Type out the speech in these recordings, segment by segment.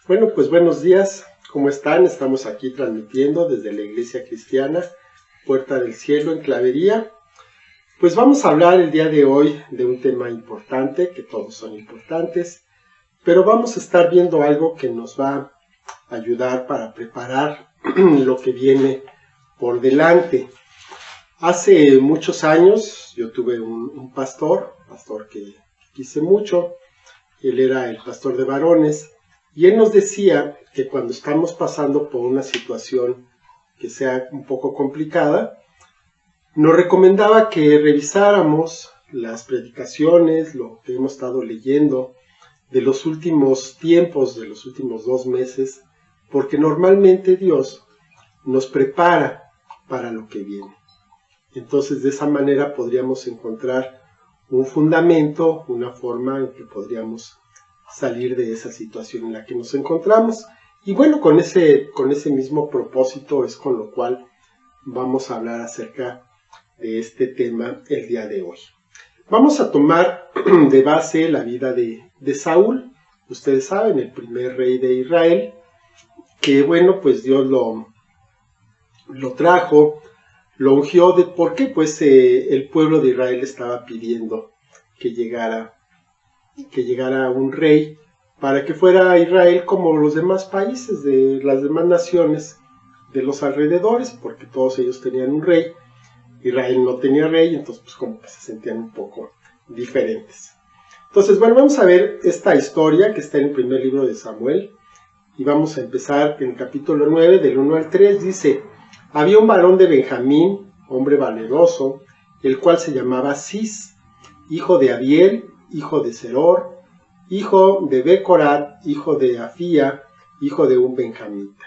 Bueno, pues buenos días, ¿cómo están? Estamos aquí transmitiendo desde la Iglesia Cristiana Puerta del Cielo en Clavería. Pues vamos a hablar el día de hoy de un tema importante, que todos son importantes, pero vamos a estar viendo algo que nos va a ayudar para preparar lo que viene por delante. Hace muchos años yo tuve un pastor que quise mucho. Él era el pastor de varones. Y él nos decía que cuando estamos pasando por una situación que sea un poco complicada, nos recomendaba que revisáramos las predicaciones, lo que hemos estado leyendo de los últimos tiempos, de los últimos 2 meses, porque normalmente Dios nos prepara para lo que viene. Entonces, de esa manera podríamos encontrar un fundamento, una forma en que podríamos salir de esa situación en la que nos encontramos. Y bueno, con ese mismo propósito es con lo cual vamos a hablar acerca de este tema el día de hoy. Vamos a tomar de base la vida de Saúl. Ustedes saben, el primer rey de Israel, que bueno, pues Dios lo trajo, lo ungió. ¿Por qué? Pues el pueblo de Israel estaba pidiendo que llegara un rey para que fuera Israel como los demás países de las demás naciones de los alrededores, porque todos ellos tenían un rey. Israel no tenía rey, entonces pues como que se sentían un poco diferentes. Entonces, bueno, vamos a ver esta historia que está en el primer libro de Samuel, y vamos a empezar en el capítulo 9, del 1 al 3, dice: había un varón de Benjamín, hombre valeroso, el cual se llamaba Cis, hijo de Abiel, hijo de Seror, hijo de Becorat, hijo de Afía, hijo de un benjamita.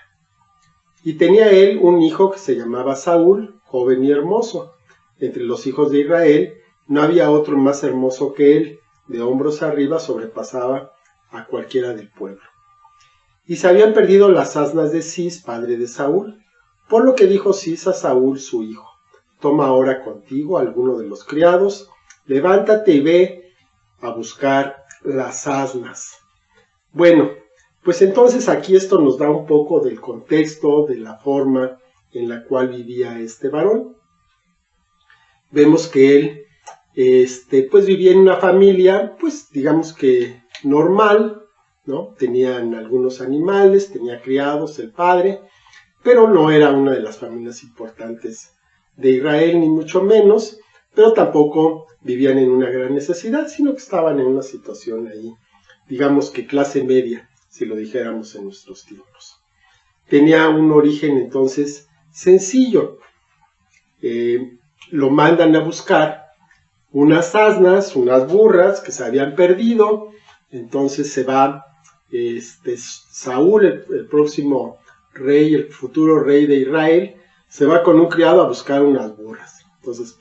Y tenía él un hijo que se llamaba Saúl, joven y hermoso. Entre los hijos de Israel no había otro más hermoso que él, de hombros arriba sobrepasaba a cualquiera del pueblo. Y se habían perdido las asnas de Cis, padre de Saúl, por lo que dijo Cis a Saúl su hijo: toma ahora contigo a alguno de los criados, levántate y ve a buscar las asnas. Bueno, pues entonces aquí esto nos da un poco del contexto, de la forma en la cual vivía este varón. Vemos que él pues vivía en una familia, pues digamos que normal, ¿no? Tenían algunos animales, tenía criados el padre, pero no era una de las familias importantes de Israel, ni mucho menos, pero tampoco vivían en una gran necesidad, sino que estaban en una situación ahí, digamos que clase media, si lo dijéramos en nuestros tiempos. Tenía un origen entonces sencillo. Lo mandan a buscar unas asnas, unas burras que se habían perdido. Entonces se va Saúl, el próximo rey, el futuro rey de Israel, se va con un criado a buscar unas burras. Entonces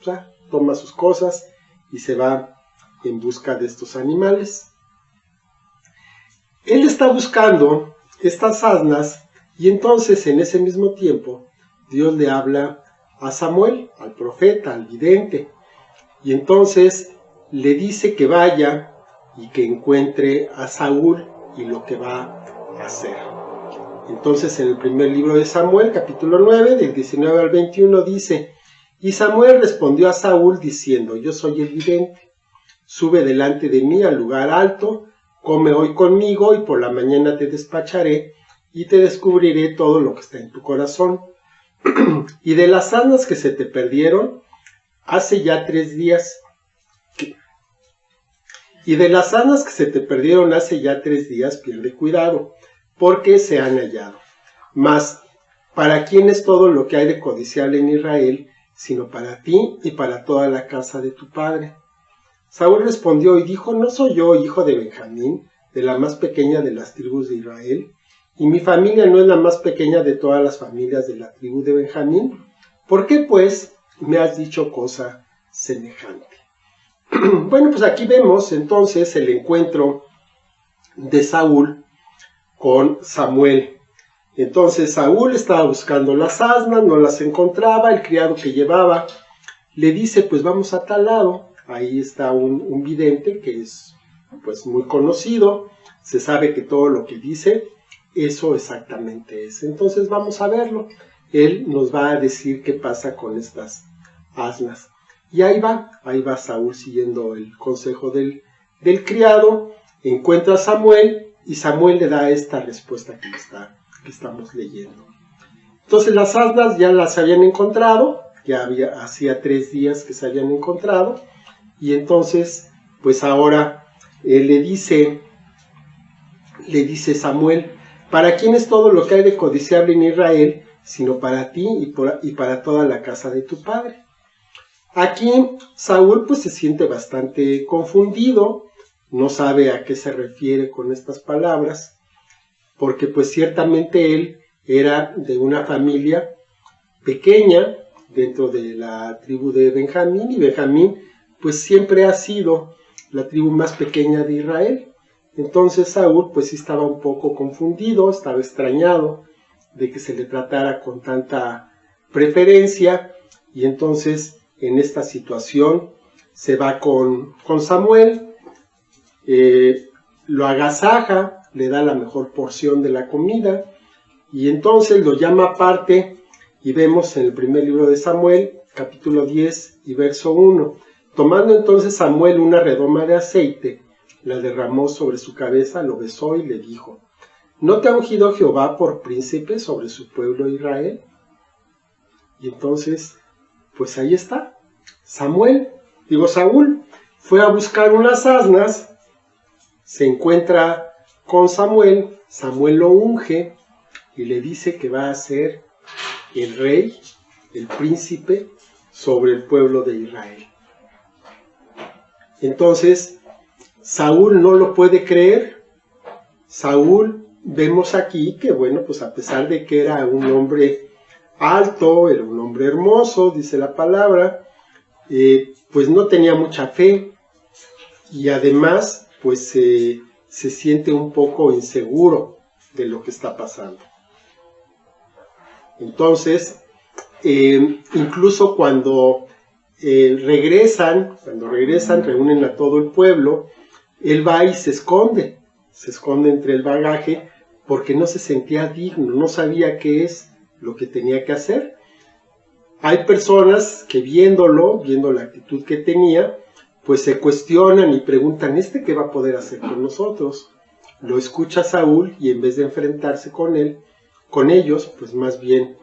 toma sus cosas y se va en busca de estos animales. Él está buscando estas asnas, y entonces en ese mismo tiempo Dios le habla a Samuel, al profeta, al vidente, y entonces le dice que vaya y que encuentre a Saúl y lo que va a hacer. Entonces en el primer libro de Samuel, capítulo 9, del 19 al 21, dice: y Samuel respondió a Saúl diciendo: yo soy el vidente, sube delante de mí al lugar alto, come hoy conmigo, y por la mañana te despacharé y te descubriré todo lo que está en tu corazón. Y de las asnas que se te perdieron hace ya 3 días, pierde cuidado, porque se han hallado. Mas, ¿para quién es todo lo que hay de codiciable en Israel, sino para ti y para toda la casa de tu padre? Saúl respondió y dijo: ¿no soy yo hijo de Benjamín, de la más pequeña de las tribus de Israel? ¿Y mi familia no es la más pequeña de todas las familias de la tribu de Benjamín? ¿Por qué, pues, me has dicho cosa semejante? Bueno, pues aquí vemos entonces el encuentro de Saúl con Samuel. Entonces Saúl estaba buscando las asnas, no las encontraba. El criado que llevaba le dice: pues vamos a tal lado. Ahí está un vidente que es pues muy conocido. Se sabe que todo lo que dice eso exactamente es. Entonces vamos a verlo. Él nos va a decir qué pasa con estas asnas. Y ahí va Saúl siguiendo el consejo del criado, encuentra a Samuel y Samuel le da esta respuesta que estamos leyendo. Entonces las asnas ya las habían encontrado, hacía 3 días que se habían encontrado, y entonces pues ahora le dice Samuel: ¿para quién es todo lo que hay de codiciable en Israel, sino para ti y para toda la casa de tu padre? Aquí Saúl pues se siente bastante confundido, no sabe a qué se refiere con estas palabras, porque pues ciertamente él era de una familia pequeña dentro de la tribu de Benjamín, y Benjamín pues siempre ha sido la tribu más pequeña de Israel. Entonces Saúl pues sí estaba un poco confundido, estaba extrañado de que se le tratara con tanta preferencia, y entonces en esta situación se va con Samuel, lo agasaja, le da la mejor porción de la comida, y entonces lo llama aparte, y vemos en el primer libro de Samuel, capítulo 10 y verso 1, tomando entonces Samuel una redoma de aceite, la derramó sobre su cabeza, lo besó y le dijo: ¿no te ha ungido Jehová por príncipe sobre su pueblo Israel? Y entonces, pues ahí está, Saúl fue a buscar unas asnas, se encuentra con Samuel, Samuel lo unge y le dice que va a ser el rey, el príncipe sobre el pueblo de Israel. Entonces, Saúl no lo puede creer. Saúl, vemos aquí que, bueno, pues a pesar de que era un hombre alto, era un hombre hermoso, dice la palabra, pues no tenía mucha fe, y además, pues se siente un poco inseguro de lo que está pasando. Entonces, incluso cuando regresan, reúnen a todo el pueblo, él va y se esconde entre el bagaje, porque no se sentía digno, no sabía qué es lo que tenía que hacer. Hay personas que viendo la actitud que tenía, pues se cuestionan y preguntan: ¿este qué va a poder hacer con nosotros? Lo escucha Saúl, y en vez de enfrentarse con ellos, pues más bien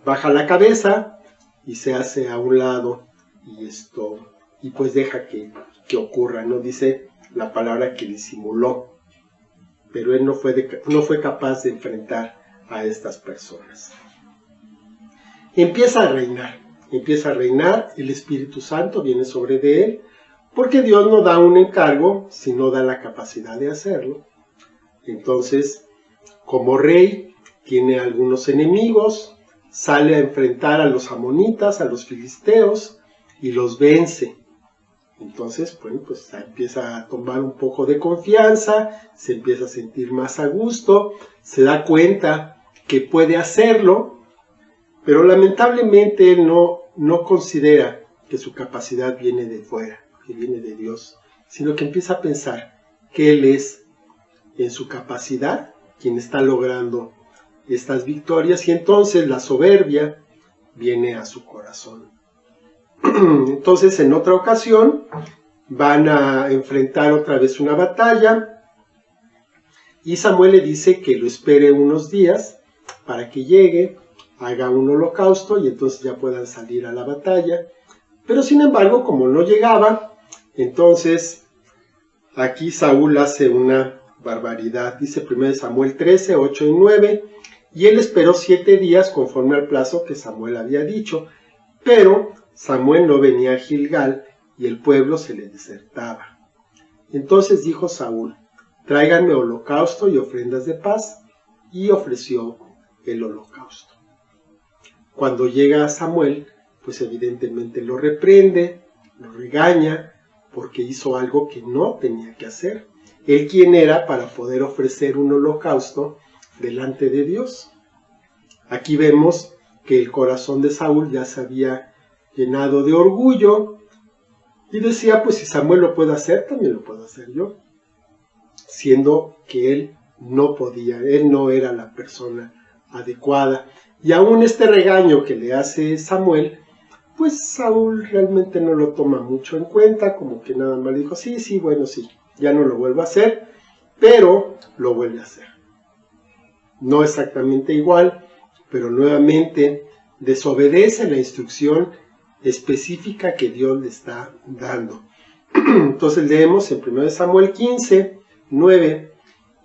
baja la cabeza y se hace a un lado, y pues deja que ocurra, ¿no? Dice la palabra que disimuló, pero él no fue capaz de enfrentar a estas personas. Empieza a reinar, el Espíritu Santo viene sobre de él, porque Dios no da un encargo si no da la capacidad de hacerlo. Entonces, como rey, tiene algunos enemigos, sale a enfrentar a los amonitas, a los filisteos, y los vence. Entonces, bueno, pues empieza a tomar un poco de confianza, se empieza a sentir más a gusto, se da cuenta que puede hacerlo, pero lamentablemente él no considera que su capacidad viene de fuera, que viene de Dios, sino que empieza a pensar que él es, en su capacidad, quien está logrando estas victorias, y entonces la soberbia viene a su corazón. Entonces, en otra ocasión, van a enfrentar otra vez una batalla, y Samuel le dice que lo espere unos días para que llegue, haga un holocausto, y entonces ya puedan salir a la batalla. Pero sin embargo, como no llegaba, entonces aquí Saúl hace una barbaridad. Dice 1 Samuel 13, 8 y 9, y él esperó 7 días conforme al plazo que Samuel había dicho, pero Samuel no venía a Gilgal, y el pueblo se le desertaba. Entonces dijo Saúl: tráiganme holocausto y ofrendas de paz, y ofreció el holocausto. Cuando llega Samuel, pues evidentemente lo reprende, lo regaña, porque hizo algo que no tenía que hacer. Él, ¿quién era para poder ofrecer un holocausto delante de Dios? Aquí vemos que el corazón de Saúl ya se había llenado de orgullo, y decía: pues si Samuel lo puede hacer, también lo puedo hacer yo, siendo que él no podía, él no era la persona adecuada. Y aún este regaño que le hace Samuel, pues Saúl realmente no lo toma mucho en cuenta, como que nada más le dijo, sí, bueno, sí, ya no lo vuelvo a hacer, pero lo vuelve a hacer. No exactamente igual, pero nuevamente desobedece la instrucción específica que Dios le está dando. Entonces leemos en 1 Samuel 15, 9,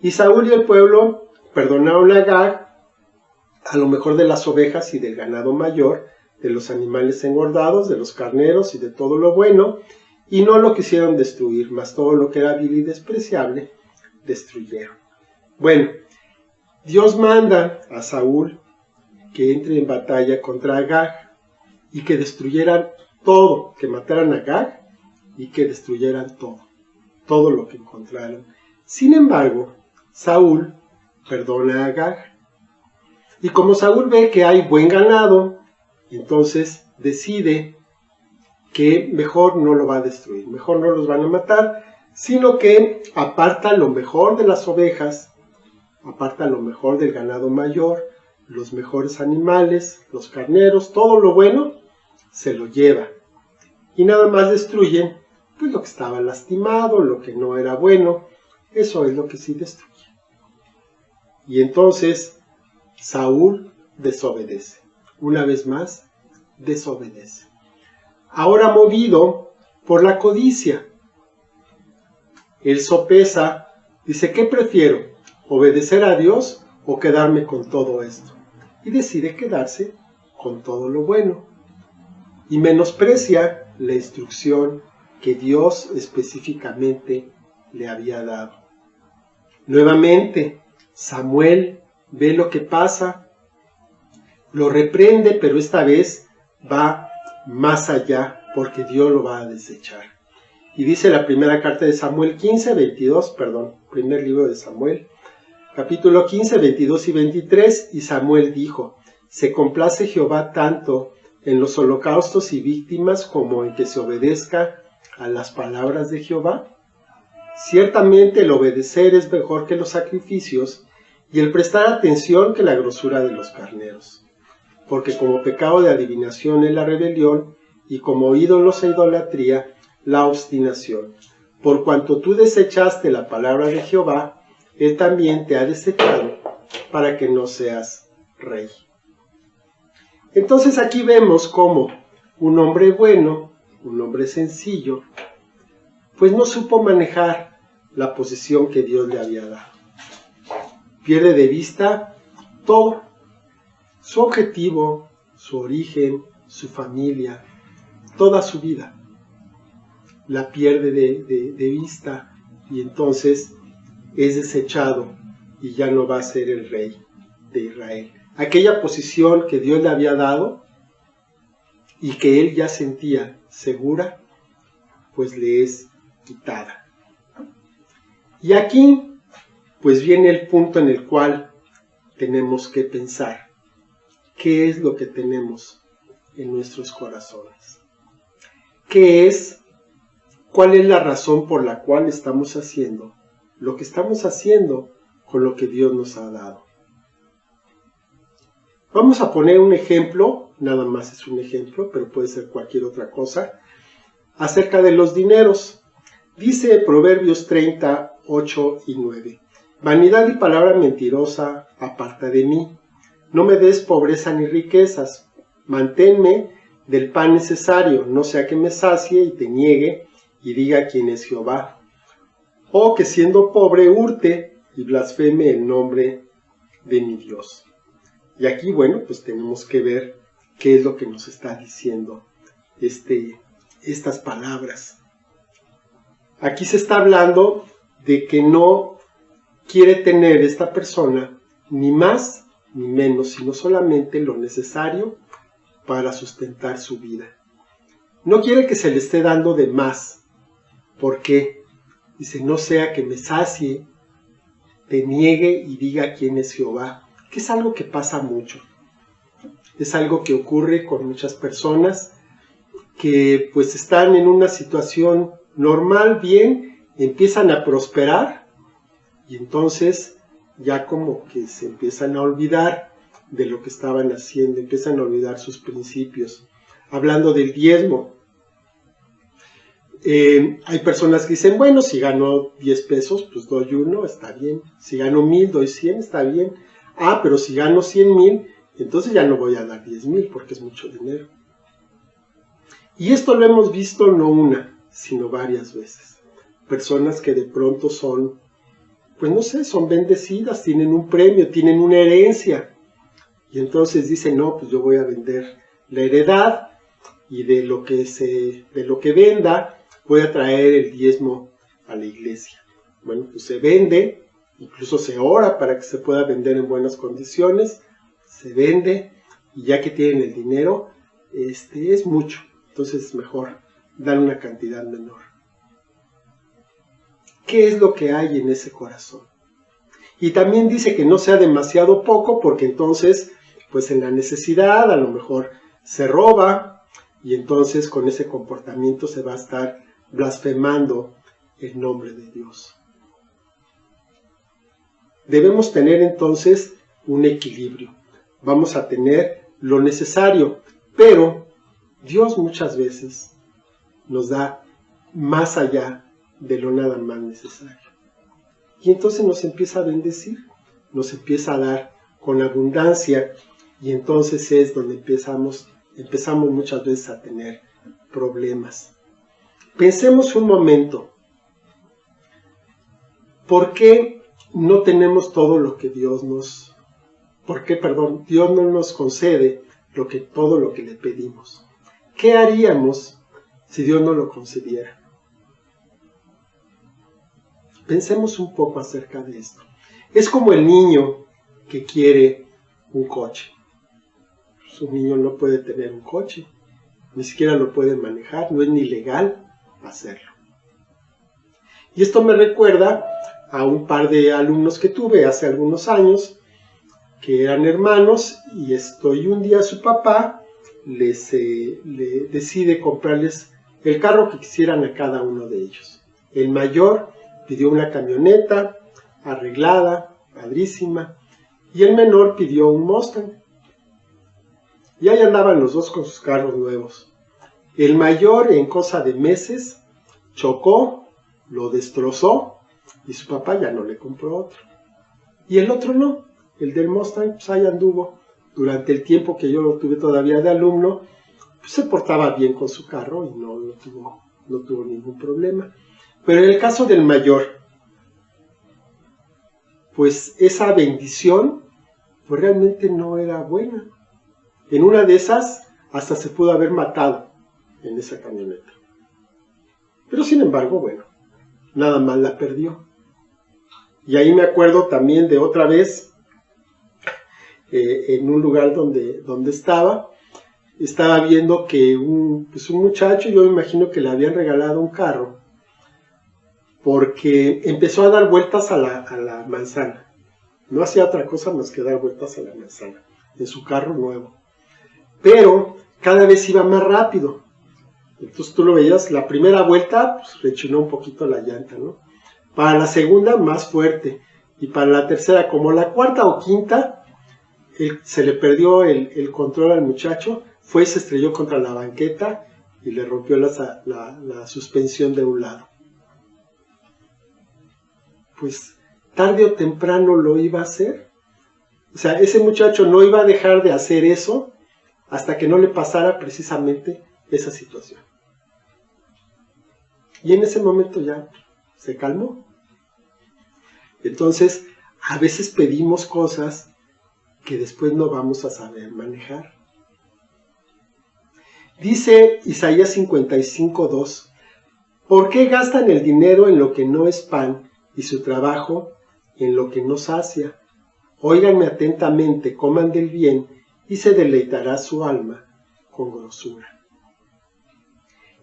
y Saúl y el pueblo perdonaron a Agag, a lo mejor de las ovejas y del ganado mayor, de los animales engordados, de los carneros y de todo lo bueno, y no lo quisieron destruir, mas todo lo que era vil y despreciable, destruyeron. Bueno, Dios manda a Saúl que entre en batalla contra Agag y que destruyeran todo, que mataran a Agag y que destruyeran todo lo que encontraron. Sin embargo, Saúl perdona a Agag. Y como Saúl ve que hay buen ganado, entonces decide que mejor no lo va a destruir, mejor no los van a matar, sino que aparta lo mejor de las ovejas, aparta lo mejor del ganado mayor, los mejores animales, los carneros, todo lo bueno, se lo lleva. Y nada más destruyen pues lo que estaba lastimado, lo que no era bueno, eso es lo que sí destruye. Y entonces Saúl desobedece. Una vez más, desobedece. Ahora movido por la codicia, él sopesa, dice, ¿qué prefiero? ¿Obedecer a Dios o quedarme con todo esto? Y decide quedarse con todo lo bueno. Y menosprecia la instrucción que Dios específicamente le había dado. Nuevamente, Samuel ve lo que pasa, lo reprende, pero esta vez va más allá porque Dios lo va a desechar. Y dice la primera carta de Samuel 15, 22, primer libro de Samuel, capítulo 15, 22 y 23, y Samuel dijo, ¿se complace Jehová tanto en los holocaustos y víctimas como en que se obedezca a las palabras de Jehová? Ciertamente el obedecer es mejor que los sacrificios y el prestar atención que la grosura de los carneros. Porque como pecado de adivinación es la rebelión y como ídolos e idolatría la obstinación. Por cuanto tú desechaste la palabra de Jehová, él también te ha desechado para que no seas rey. Entonces aquí vemos cómo un hombre bueno, un hombre sencillo, pues no supo manejar la posición que Dios le había dado. Pierde de vista todo, su objetivo, su origen, su familia, toda su vida. La pierde de vista y entonces es desechado y ya no va a ser el rey de Israel. Aquella posición que Dios le había dado y que él ya sentía segura, pues le es quitada. Y aquí, pues viene el punto en el cual tenemos que pensar qué es lo que tenemos en nuestros corazones. ¿Cuál es la razón por la cual estamos haciendo lo que estamos haciendo con lo que Dios nos ha dado? Vamos a poner un ejemplo, nada más es un ejemplo, pero puede ser cualquier otra cosa, acerca de los dineros. Dice Proverbios 30, 8 y 9. Vanidad y palabra mentirosa aparta de mí. No me des pobreza ni riquezas. Manténme del pan necesario, no sea que me sacie y te niegue y diga quién es Jehová. O que siendo pobre hurte y blasfeme el nombre de mi Dios. Y aquí, bueno, pues tenemos que ver qué es lo que nos está diciendo estas palabras. Aquí se está hablando de que no quiere tener esta persona ni más ni menos, sino solamente lo necesario para sustentar su vida. No quiere que se le esté dando de más. ¿Por qué? Dice, no sea que me sacie, te niegue y diga quién es Jehová, que es algo que pasa mucho. Es algo que ocurre con muchas personas que pues están en una situación normal, bien, empiezan a prosperar y entonces ya como que se empiezan a olvidar de lo que estaban haciendo, empiezan a olvidar sus principios. Hablando del diezmo, hay personas que dicen, bueno, si gano 10 pesos, pues doy 1, está bien. Si gano 1000, doy 100, está bien. Ah, pero si gano 100,000, entonces ya no voy a dar 10,000 porque es mucho dinero. Y esto lo hemos visto no una, sino varias veces. Personas que de pronto son, pues no sé, son bendecidas, tienen un premio, tienen una herencia. Y entonces dicen, no, pues yo voy a vender la heredad y de lo que venda voy a traer el diezmo a la iglesia. Bueno, pues se vende, incluso se ora para que se pueda vender en buenas condiciones, se vende y ya que tienen el dinero, es mucho. Entonces es mejor dar una cantidad menor. ¿Qué es lo que hay en ese corazón? Y también dice que no sea demasiado poco, porque entonces, pues en la necesidad a lo mejor se roba, y entonces con ese comportamiento se va a estar blasfemando el nombre de Dios. Debemos tener entonces un equilibrio. Vamos a tener lo necesario, pero Dios muchas veces nos da más allá de lo nada más necesario. Y entonces nos empieza a bendecir, nos empieza a dar con abundancia, y entonces es donde empezamos muchas veces a tener problemas. Pensemos un momento, ¿por qué no tenemos todo lo que Dios nos... Dios no nos concede todo lo que le pedimos? ¿Qué haríamos si Dios no lo concediera? Pensemos un poco acerca de esto. Es como el niño que quiere un coche. Su niño no puede tener un coche, ni siquiera lo puede manejar, no es ni legal hacerlo. Y esto me recuerda a un par de alumnos que tuve hace algunos años, que eran hermanos, y un día su papá le decide comprarles el carro que quisieran a cada uno de ellos. El mayor pidió una camioneta arreglada, padrísima, y el menor pidió un Mustang. Y ahí andaban los dos con sus carros nuevos. El mayor, en cosa de meses, chocó, lo destrozó, y su papá ya no le compró otro. Y el otro no, el del Mustang, pues ahí anduvo. Durante el tiempo que yo lo tuve todavía de alumno, pues se portaba bien con su carro y no tuvo ningún problema. Pero en el caso del mayor, pues esa bendición pues realmente no era buena. En una de esas hasta se pudo haber matado en esa camioneta. Pero sin embargo, bueno, nada más la perdió. Y ahí me acuerdo también de otra vez, en un lugar donde estaba viendo que un muchacho, yo me imagino que le habían regalado un carro, porque empezó a dar vueltas a la manzana. No hacía otra cosa más que dar vueltas a la manzana, en su carro nuevo. Pero cada vez iba más rápido. Entonces tú lo veías, la primera vuelta, pues rechinó un poquito la llanta, ¿no? Para la segunda, más fuerte. Y para la tercera, como la cuarta o quinta, se le perdió el control al muchacho, fue y se estrelló contra la banqueta y le rompió la suspensión de un lado. Pues tarde o temprano lo iba a hacer. O sea, ese muchacho no iba a dejar de hacer eso hasta que no le pasara precisamente esa situación. Y en ese momento ya se calmó. Entonces, a veces pedimos cosas que después no vamos a saber manejar. Dice Isaías 55:2, ¿por qué gastan el dinero en lo que no es pan y su trabajo en lo que no sacia? Óiganme atentamente, coman del bien y se deleitará su alma con grosura.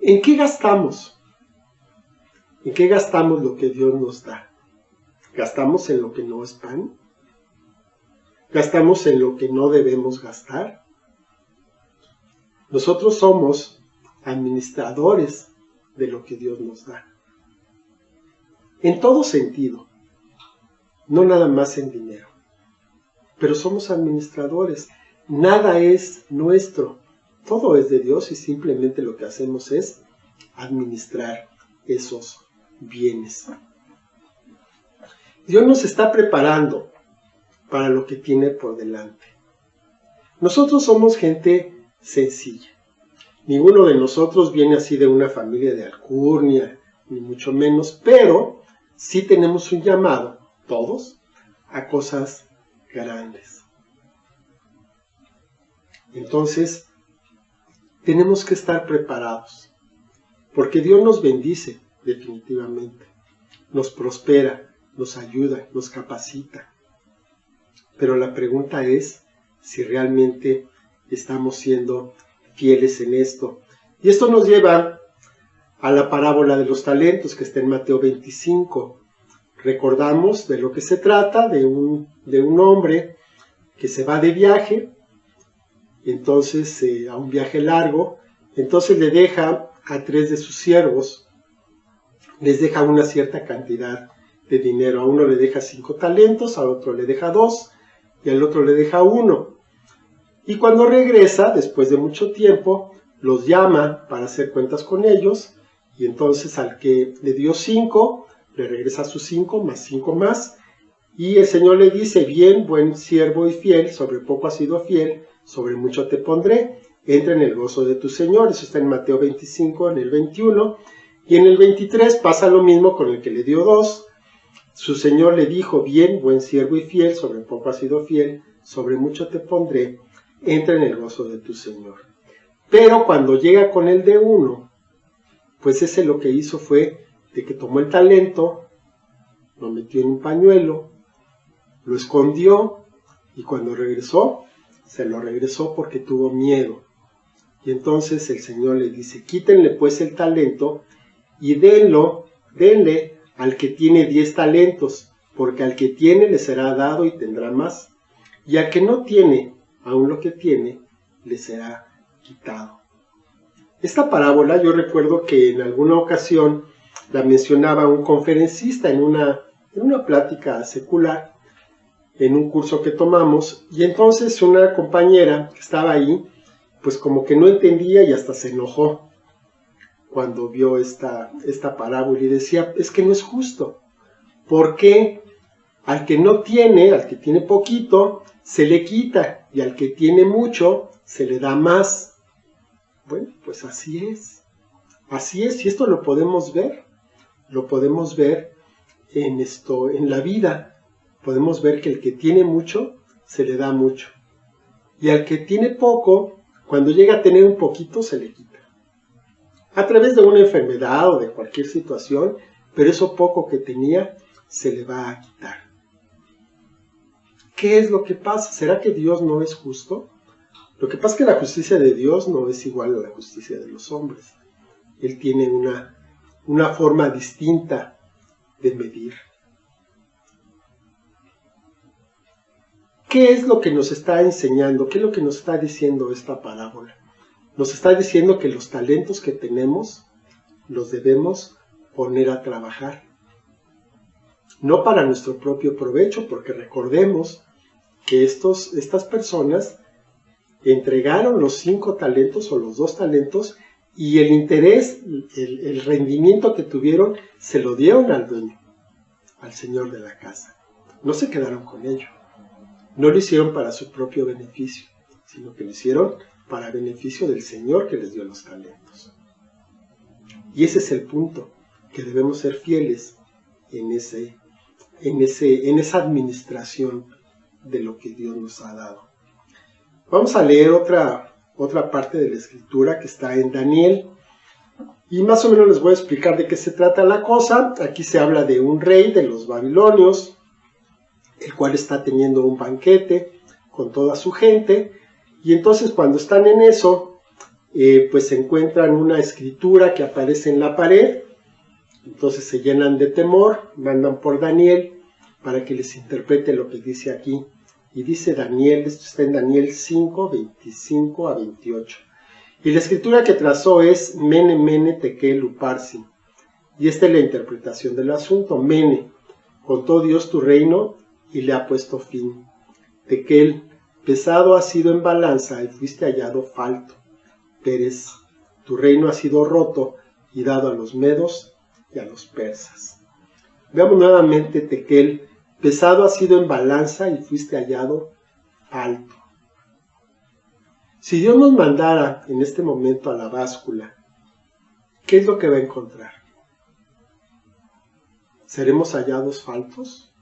¿En qué gastamos? ¿En qué gastamos lo que Dios nos da? ¿Gastamos en lo que no es pan? ¿Gastamos en lo que no debemos gastar? Nosotros somos administradores de lo que Dios nos da. En todo sentido. no nada más en dinero. Pero somos administradores, nada es nuestro, todo es de Dios y simplemente lo que hacemos es administrar esos bienes. Dios nos está preparando para lo que tiene por delante. Nosotros somos gente sencilla. Ninguno de nosotros viene así de una familia de alcurnia, ni mucho menos, pero sí tenemos un llamado, todos, a cosas grandes. Entonces, tenemos que estar preparados, porque Dios nos bendice definitivamente, nos prospera, nos ayuda, nos capacita. Pero la pregunta es si realmente estamos siendo fieles en esto. Y esto nos lleva a la parábola de los talentos que está en Mateo 25. Recordamos de lo que se trata, de un hombre que se va de viaje, entonces a un viaje largo, entonces le deja a 3 de sus siervos, les deja una cierta cantidad de dinero. A uno le deja 5 talentos, a otro le deja 2 y al otro le deja 1. Y cuando regresa, después de mucho tiempo, los llama para hacer cuentas con ellos, y entonces al que le dio 5, le regresa sus 5 más 5 más, y el Señor le dice: bien, buen siervo y fiel, sobre poco has sido fiel, sobre mucho te pondré, entra en el gozo de tu Señor. Eso está en Mateo 25, en el 21, y en el 23 pasa lo mismo con el que le dio 2. Su Señor le dijo: bien, buen siervo y fiel, sobre poco has sido fiel, sobre mucho te pondré, entra en el gozo de tu Señor. Pero cuando llega con el de 1, pues ese lo que hizo fue de que tomó el talento, lo metió en un pañuelo, lo escondió, y cuando regresó, se lo regresó porque tuvo miedo. Y entonces el Señor le dice: quítenle pues el talento y denle al que tiene 10 talentos, porque al que tiene le será dado y tendrá más, y al que no tiene, aún lo que tiene, le será quitado. Esta parábola yo recuerdo que en alguna ocasión la mencionaba un conferencista en una plática secular, en un curso que tomamos, y entonces una compañera que estaba ahí, pues como que no entendía y hasta se enojó cuando vio esta parábola y decía: es que no es justo, porque al que no tiene, al que tiene poquito, se le quita, y al que tiene mucho, se le da más. Bueno, pues así es, y esto lo podemos ver en la vida. Podemos ver que el que tiene mucho, se le da mucho, y al que tiene poco, cuando llega a tener un poquito, se le quita, a través de una enfermedad o de cualquier situación, pero eso poco que tenía, se le va a quitar. ¿Qué es lo que pasa? ¿Será que Dios no es justo? Lo que pasa es que la justicia de Dios no es igual a la justicia de los hombres. Él tiene una forma distinta de medir. ¿Qué es lo que nos está enseñando? ¿Qué es lo que nos está diciendo esta parábola? Nos está diciendo que los talentos que tenemos los debemos poner a trabajar. No para nuestro propio provecho, porque recordemos que estas personas entregaron los 5 talentos o los 2 talentos, y el interés, el rendimiento que tuvieron, se lo dieron al dueño, al señor de la casa. No se quedaron con ello. No lo hicieron para su propio beneficio, sino que lo hicieron para beneficio del Señor que les dio los talentos. Y ese es el punto, que debemos ser fieles en esa administración de lo que Dios nos ha dado. Vamos a leer otra parte de la escritura que está en Daniel, y más o menos les voy a explicar de qué se trata la cosa. Aquí se habla de un rey de los babilonios, el cual está teniendo un banquete con toda su gente, y entonces cuando están en eso, pues se encuentran una escritura que aparece en la pared. Entonces se llenan de temor, mandan por Daniel para que les interprete lo que dice aquí. Y dice Daniel, esto está en Daniel 5, 25 a 28. Y la escritura que trazó es Mene, Mene, Tekel, Upharsin. Y esta es la interpretación del asunto. Mene, contó Dios tu reino y le ha puesto fin. Tequel, pesado has sido en balanza y fuiste hallado falto. Pérez, tu reino ha sido roto y dado a los medos y a los persas. Veamos nuevamente Tequel, pesado has sido en balanza y fuiste hallado falto. Si Dios nos mandara en este momento a la báscula, ¿qué es lo que va a encontrar? ¿Seremos hallados faltos?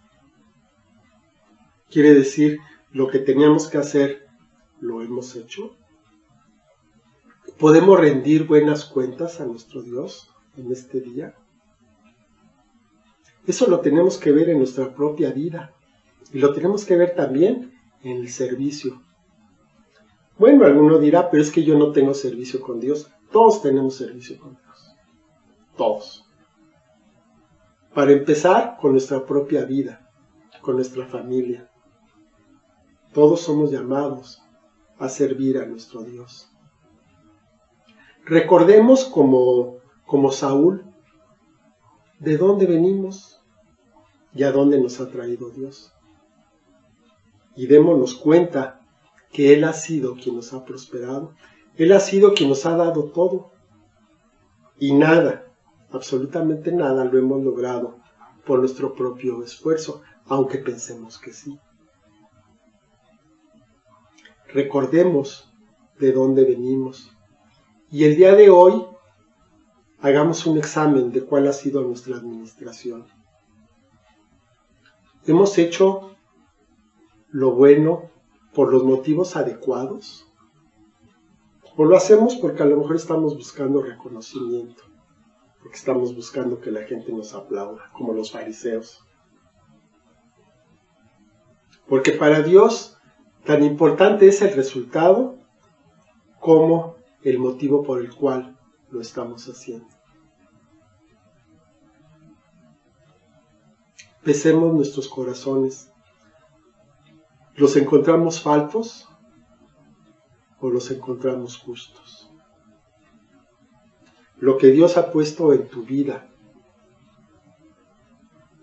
Quiere decir, lo que teníamos que hacer, ¿lo hemos hecho? ¿Podemos rendir buenas cuentas a nuestro Dios en este día? Eso lo tenemos que ver en nuestra propia vida y lo tenemos que ver también en el servicio. Bueno, alguno dirá, pero es que yo no tengo servicio con Dios. Todos tenemos servicio con Dios. Todos. Para empezar, con nuestra propia vida, con nuestra familia. Todos somos llamados a servir a nuestro Dios. Recordemos como Saúl, de dónde venimos y a dónde nos ha traído Dios. Y démonos cuenta que Él ha sido quien nos ha prosperado. Él ha sido quien nos ha dado todo. Y nada, absolutamente nada lo hemos logrado por nuestro propio esfuerzo, aunque pensemos que sí. Recordemos de dónde venimos. Y el día de hoy, hagamos un examen de cuál ha sido nuestra administración. ¿Hemos hecho lo bueno por los motivos adecuados? ¿O lo hacemos porque a lo mejor estamos buscando reconocimiento? Porque estamos buscando que la gente nos aplauda, como los fariseos. Porque para Dios tan importante es el resultado como el motivo por el cual lo estamos haciendo. Pesemos nuestros corazones. ¿Los encontramos faltos o los encontramos justos? Lo que Dios ha puesto en tu vida,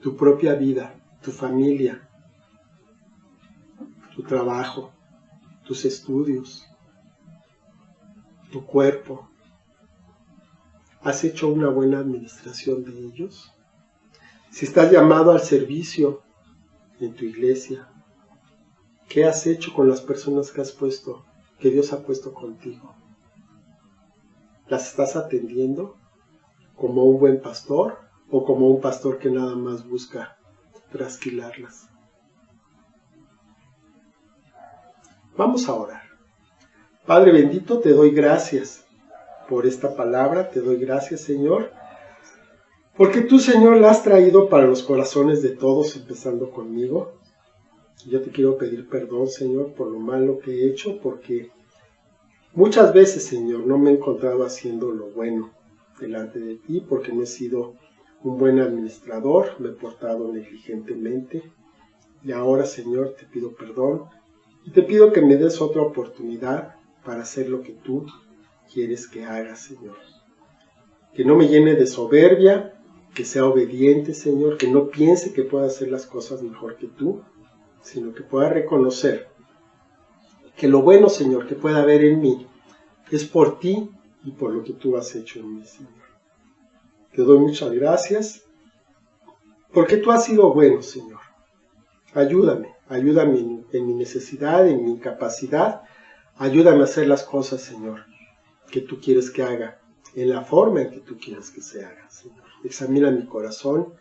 tu propia vida, tu familia, tu trabajo, tus estudios, tu cuerpo, ¿has hecho una buena administración de ellos? Si estás llamado al servicio en tu iglesia, ¿qué has hecho con las personas que Dios ha puesto contigo? ¿Las estás atendiendo como un buen pastor o como un pastor que nada más busca trasquilarlas? Vamos a orar. Padre bendito, te doy gracias por esta palabra, te doy gracias, Señor, porque tú, Señor, la has traído para los corazones de todos, empezando conmigo. Yo te quiero pedir perdón, Señor, por lo malo que he hecho, porque muchas veces, Señor, no me he encontrado haciendo lo bueno delante de ti, porque no he sido un buen administrador, me he portado negligentemente. Y ahora, Señor, te pido perdón y te pido que me des otra oportunidad para hacer lo que tú quieres que haga, Señor. Que no me llene de soberbia, que sea obediente, Señor, que no piense que pueda hacer las cosas mejor que tú, sino que pueda reconocer que lo bueno, Señor, que pueda haber en mí es por ti y por lo que tú has hecho en mí, Señor. Te doy muchas gracias porque tú has sido bueno, Señor. Ayúdame en mi necesidad, en mi incapacidad. Ayúdame a hacer las cosas, Señor, que tú quieres que haga, en la forma en que tú quieres que se haga, Señor. Examina mi corazón.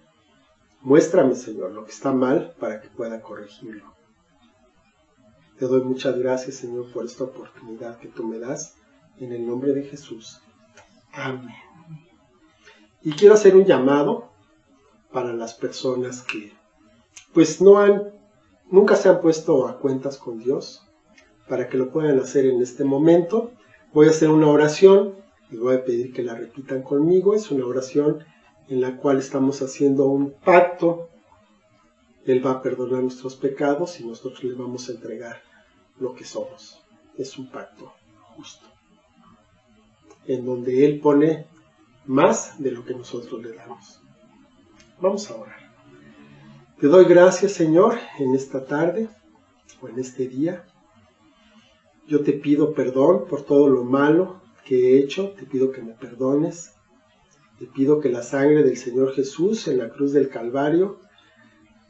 Muéstrame, Señor, lo que está mal para que pueda corregirlo. Te doy muchas gracias, Señor, por esta oportunidad que tú me das. En el nombre de Jesús. Amén. Y quiero hacer un llamado para las personas que pues nunca se han puesto a cuentas con Dios, para que lo puedan hacer en este momento. Voy a hacer una oración y voy a pedir que la repitan conmigo. Es una oración en la cual estamos haciendo un pacto. Él va a perdonar nuestros pecados y nosotros le vamos a entregar lo que somos. Es un pacto justo, en donde Él pone más de lo que nosotros le damos. Vamos a orar. Te doy gracias, Señor, en esta tarde o en este día. Yo te pido perdón por todo lo malo que he hecho. Te pido que me perdones. Te pido que la sangre del Señor Jesús en la cruz del Calvario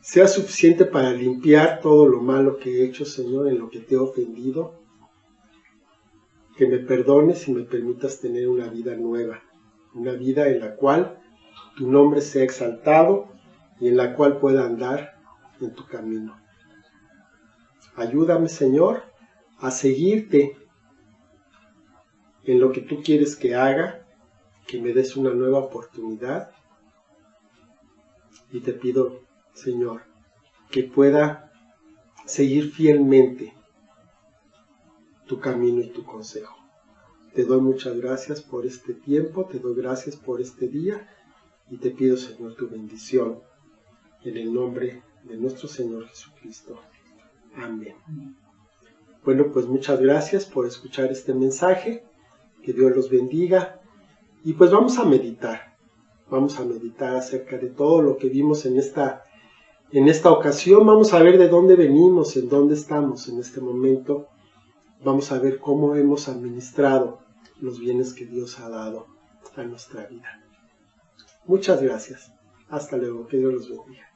sea suficiente para limpiar todo lo malo que he hecho, Señor, en lo que te he ofendido. Que me perdones y me permitas tener una vida nueva, una vida en la cual tu nombre sea exaltado y en la cual pueda andar en tu camino. Ayúdame, Señor, a seguirte en lo que tú quieres que haga, que me des una nueva oportunidad. Y te pido, Señor, que pueda seguir fielmente tu camino y tu consejo. Te doy muchas gracias por este tiempo, te doy gracias por este día y te pido, Señor, tu bendición en el nombre de nuestro Señor Jesucristo. Amén. Bueno, pues muchas gracias por escuchar este mensaje, que Dios los bendiga y pues vamos a meditar acerca de todo lo que vimos en esta ocasión. Vamos a ver de dónde venimos, en dónde estamos en este momento. Vamos a ver cómo hemos administrado los bienes que Dios ha dado a nuestra vida. Muchas gracias. Hasta luego. Que Dios los bendiga.